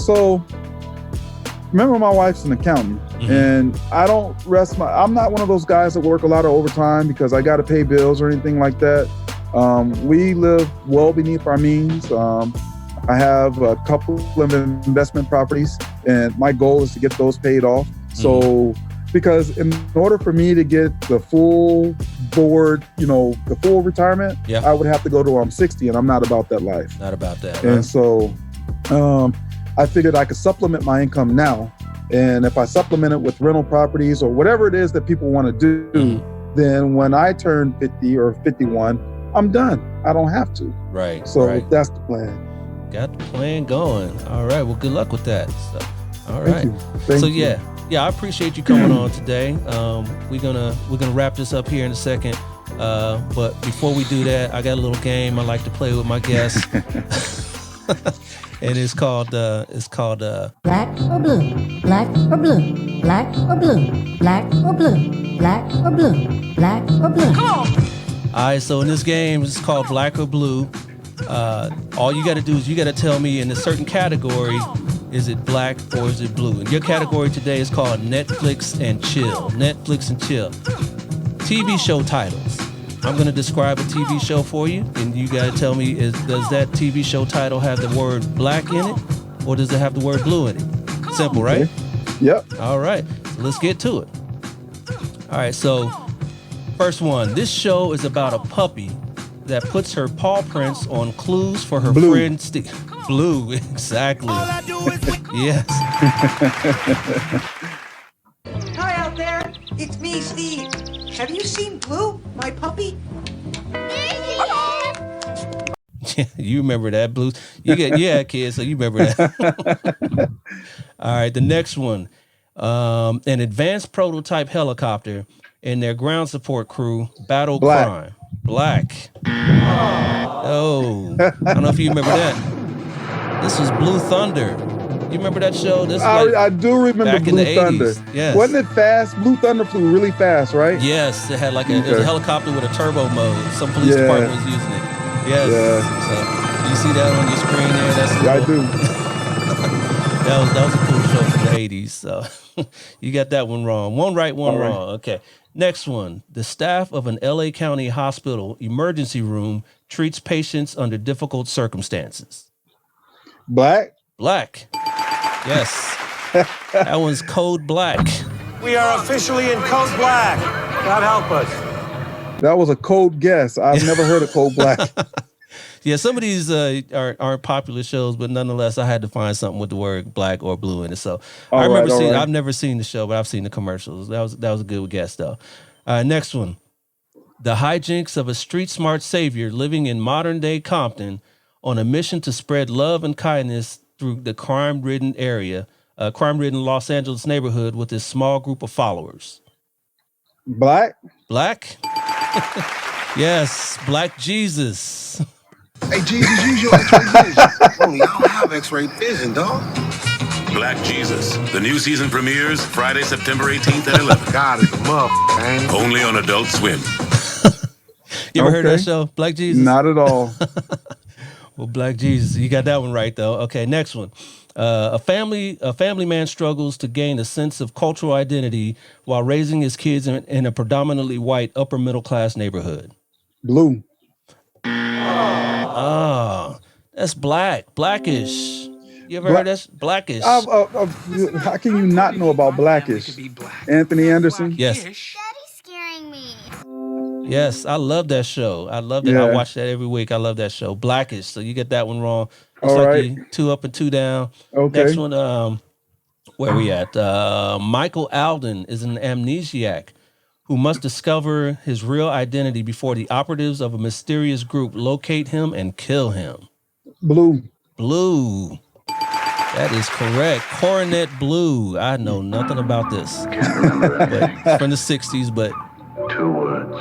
remember my wife's an accountant, and I don't I'm not one of those guys that work a lot of overtime because I got to pay bills or anything like that. We live well beneath our means. I have a couple of investment properties, and my goal is to get those paid off. So, because in order for me to get the full board, the full retirement, I would have to go to I'm 60, and I'm not about that life. Not about that. And so I figured I could supplement my income now. And if I supplement it with rental properties or whatever it is that people want to do, then when I turn 50 or 51, I'm done. I don't have to. Right. So that's the plan. Got the plan going. All right. Well, good luck with that. So, all right. Thank you. I appreciate you coming on today. We're gonna wrap this up here in a second. But before we do that, I got a little game I like to play with my guests. And it's called black or blue, black or blue, black or blue, black or blue, black or blue, black or blue. Come on. All right, so in this game, it's called Black or Blue. All you got to do is you got to tell me in a certain category, is it black or is it blue? And your category today is called Netflix and Chill. Netflix and Chill. TV show titles. I'm going to describe a TV show for you, and you got to tell me, does that TV show title have the word black in it, or does it have the word blue in it? Simple, right? Yep. All right, so let's get to it. All right, so first one. This show is about a puppy that puts her paw prints on clues for her friend Steve. Blue, exactly. All I do is yes. Hi out there, it's me, Steve. Have you seen Blue, my puppy? You remember that, Blue? Kids, so you remember that. All right, the next one. An advanced prototype helicopter and their ground support crew battle crime. Black. Oh, I don't know if you remember that. This was Blue Thunder. You remember that show? I do remember Blue Thunder. Yes. Wasn't it fast? Blue Thunder flew really fast, right? Yes, it had it was a helicopter with a turbo mode. Some police department was using it. Yes. Yeah. So you see that on your screen there? I do. that was a cool show from the 80s. So you got that one wrong. One right, one wrong. Okay. Next one. The staff of an LA County hospital emergency room treats patients under difficult circumstances. Black. Yes. That one's Code Black. We are officially in Code Black. God help us. That was a cold guess. I've never heard of Code Black. Yeah, some of these aren't popular shows, but nonetheless, I had to find something with the word black or blue in it. So I remember seeing. I've never seen the show, but I've seen the commercials. That was a good guess, though. Next one, the hijinks of a street-smart savior living in modern-day Compton on a mission to spread love and kindness through the crime-ridden Los Angeles neighborhood with his small group of followers. Black? Yes, Black Jesus. Hey, Jesus, use your X-ray vision. Homie, I don't have X-ray vision, dog. Black Jesus. The new season premieres Friday, September 18th at 11. God is a motherfucker, man. Only on Adult Swim. You ever heard of that show, Black Jesus? Not at all. Well, Black Jesus, you got that one right, though. Okay, next one. A family man struggles to gain a sense of cultural identity while raising his kids in a predominantly white upper middle class neighborhood. Blue. Oh, that's Blackish. You ever heard that's Blackish? How can you not know about Blackish? Anthony Anderson? Yes. Daddy's scaring me. Yes, I love that show. I love that. Yeah. I watch that every week. I love that show. Blackish. So you get that one wrong. It's All like right. you 2 up and 2 down. Okay. Next one, where we at? Michael Alden is an amnesiac who must discover his real identity before the operatives of a mysterious group locate him and kill him. Blue. That is correct. Coronet Blue. I know nothing about this. Can't remember anything. It's from the 60s, but 2 words.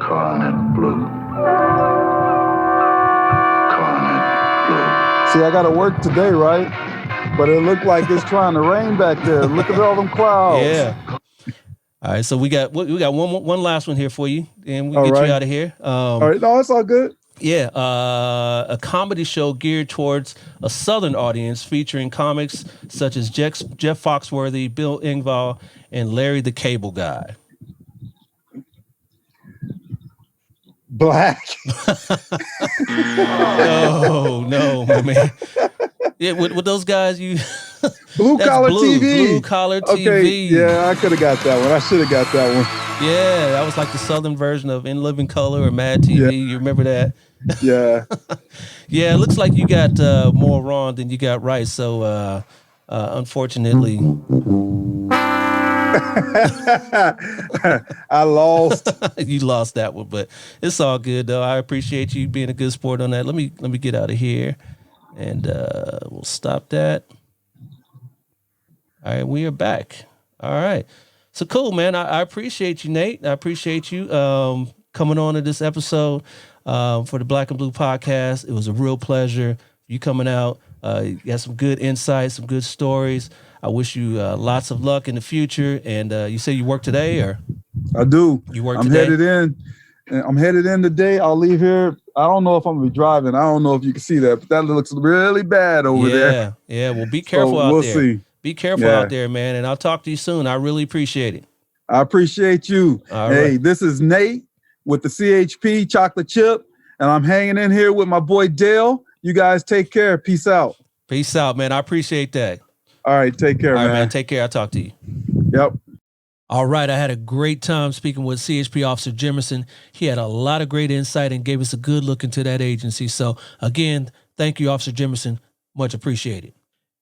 Coronet Blue. Coronet Blue. See, I got to work today, right? But it looked like it's trying to rain back there. Look at all them clouds. yeah. All right, so we got one last one here for you, and we All get right. you out of here. All right. No, it's all good. Yeah, a comedy show geared towards a Southern audience featuring comics such as Jeff Foxworthy, Bill Engvall, and Larry the Cable Guy. Black. No, my man. Yeah, with those guys, you Blue collar TV. Blue collar TV. Okay, yeah, I could have got that one. I should have got that one. Yeah, that was like the Southern version of In Living Color or Mad TV. Yeah. You remember that? Yeah. Yeah, it looks like you got more wrong than you got right. So, unfortunately, I lost. you lost that one. But it's all good, though. I appreciate you being a good sport on that. Let me get out of here, and we'll stop that. All right, we are back. All right. So cool, man. I appreciate you, Nate. I appreciate you coming on to this episode for the Black and Blue podcast. It was a real pleasure. You coming out. You got some good insights, some good stories. I wish you lots of luck in the future. And you say you work today, or? I do. You work I'm today? headed in. I'm headed in today. I'll leave here. I don't know if I'm gonna be driving. I don't know if you can see that, but that looks really bad over there. Yeah. Well, be careful out we'll there. See. Be careful out there, man. And I'll talk to you soon. I really appreciate it. I appreciate you. All hey, right. This is Nate with the CHP Chocolate Chip, and I'm hanging in here with my boy Dale. You guys take care. Peace out. Peace out, man. I appreciate that. All right, take care, All right, man. man. Take care. I'll talk to you. Yep. All right. I had a great time speaking with CHP Officer Jimerson. He had a lot of great insight and gave us a good look into that agency. So, again, thank you, Officer Jimerson. Much appreciated.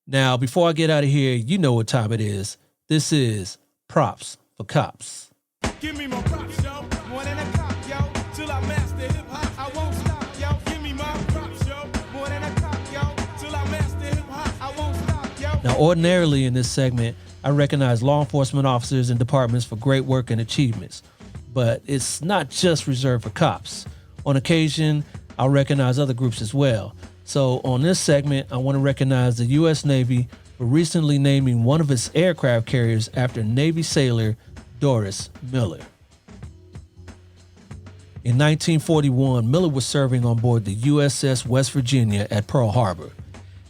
Now, before I get out of here, you know what time it is. This is Props for Cops. Give me my props, yo. More than a cop, yo. Till I master hip hop, I won't stop, yo. Give me my props, yo. More than a cop, yo. Till I master hip hop, I won't stop, yo. Now, ordinarily in this segment, I recognize law enforcement officers and departments for great work and achievements. But it's not just reserved for cops. On occasion, I'll recognize other groups as well. So on this segment, I want to recognize the U.S. Navy for recently naming one of its aircraft carriers after Navy sailor Doris Miller. In 1941, Miller was serving on board the USS West Virginia at Pearl Harbor.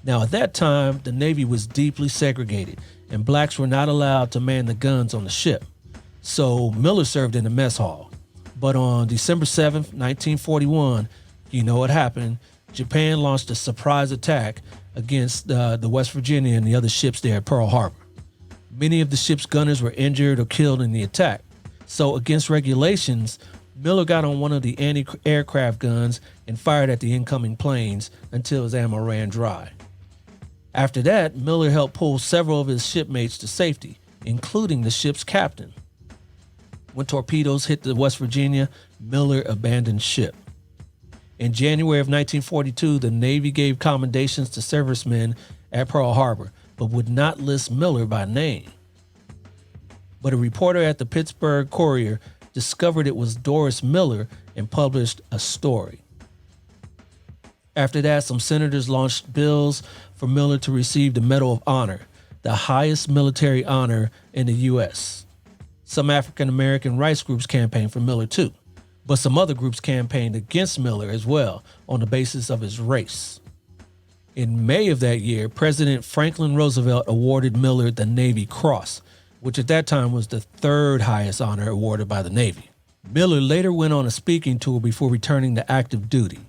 Now, at that time, the Navy was deeply segregated, and blacks were not allowed to man the guns on the ship. So Miller served in the mess hall. But on December 7th, 1941, you know what happened. Japan launched a surprise attack against the West Virginia and the other ships there at Pearl Harbor. Many of the ship's gunners were injured or killed in the attack. So against regulations, Miller got on one of the anti-aircraft guns and fired at the incoming planes until his ammo ran dry. After that, Miller helped pull several of his shipmates to safety, including the ship's captain. When torpedoes hit the West Virginia, Miller abandoned ship. In January of 1942, the Navy gave commendations to servicemen at Pearl Harbor, but would not list Miller by name. But a reporter at the Pittsburgh Courier discovered it was Doris Miller and published a story. After that, some senators launched bills for Miller to receive the Medal of Honor, the highest military honor in the U.S. Some African-American rights groups campaigned for Miller too, but some other groups campaigned against Miller as well on the basis of his race. In May of that year, President Franklin Roosevelt awarded Miller the Navy Cross, which at that time was the third highest honor awarded by the Navy. Miller later went on a speaking tour before returning to active duty.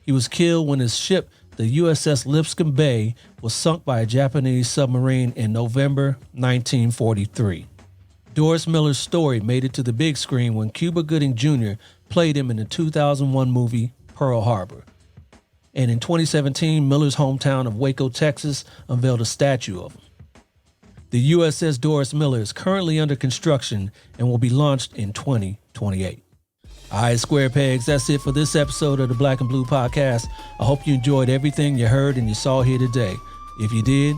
He was killed when his ship, the USS Lipscomb Bay, was sunk by a Japanese submarine in November 1943. Doris Miller's story made it to the big screen when Cuba Gooding Jr. played him in the 2001 movie Pearl Harbor. And in 2017, Miller's hometown of Waco, Texas, unveiled a statue of him. The USS Doris Miller is currently under construction and will be launched in 2028. All right, Square Pegs, that's it for this episode of the Black and Blue Podcast. I hope you enjoyed everything you heard and you saw here today. If you did,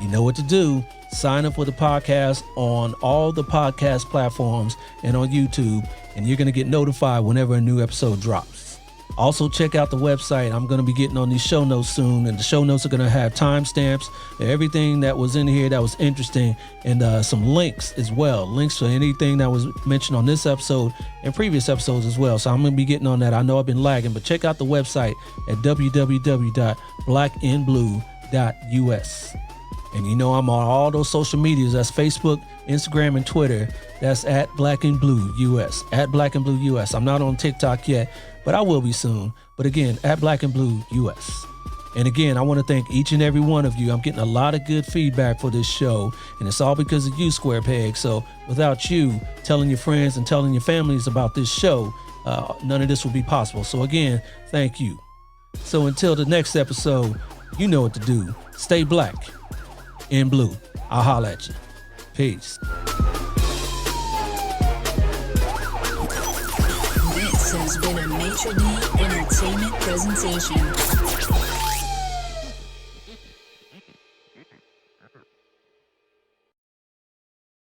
you know what to do. Sign up for the podcast on all the podcast platforms and on YouTube, and you're going to get notified whenever a new episode drops. Also, check out the website. I'm going to be getting on these show notes soon, and the show notes are going to have timestamps, everything that was in here that was interesting, and some links as well. Links to anything that was mentioned on this episode and previous episodes as well. So I'm going to be getting on that. I know I've been lagging, but check out the website at www.blackandblue.us. And you know I'm on all those social medias. That's Facebook, Instagram, and Twitter. That's at Black and Blue US. At Black and Blue US. I'm not on TikTok yet, but I will be soon. But again, at Black and Blue US. And again, I want to thank each and every one of you. I'm getting a lot of good feedback for this show, and it's all because of you, Square Peg. So without you telling your friends and telling your families about this show, none of this would be possible. So again, thank you. So until the next episode, you know what to do. Stay black and blue. I'll holla at you. Peace. This has been a Maitre D Entertainment presentation.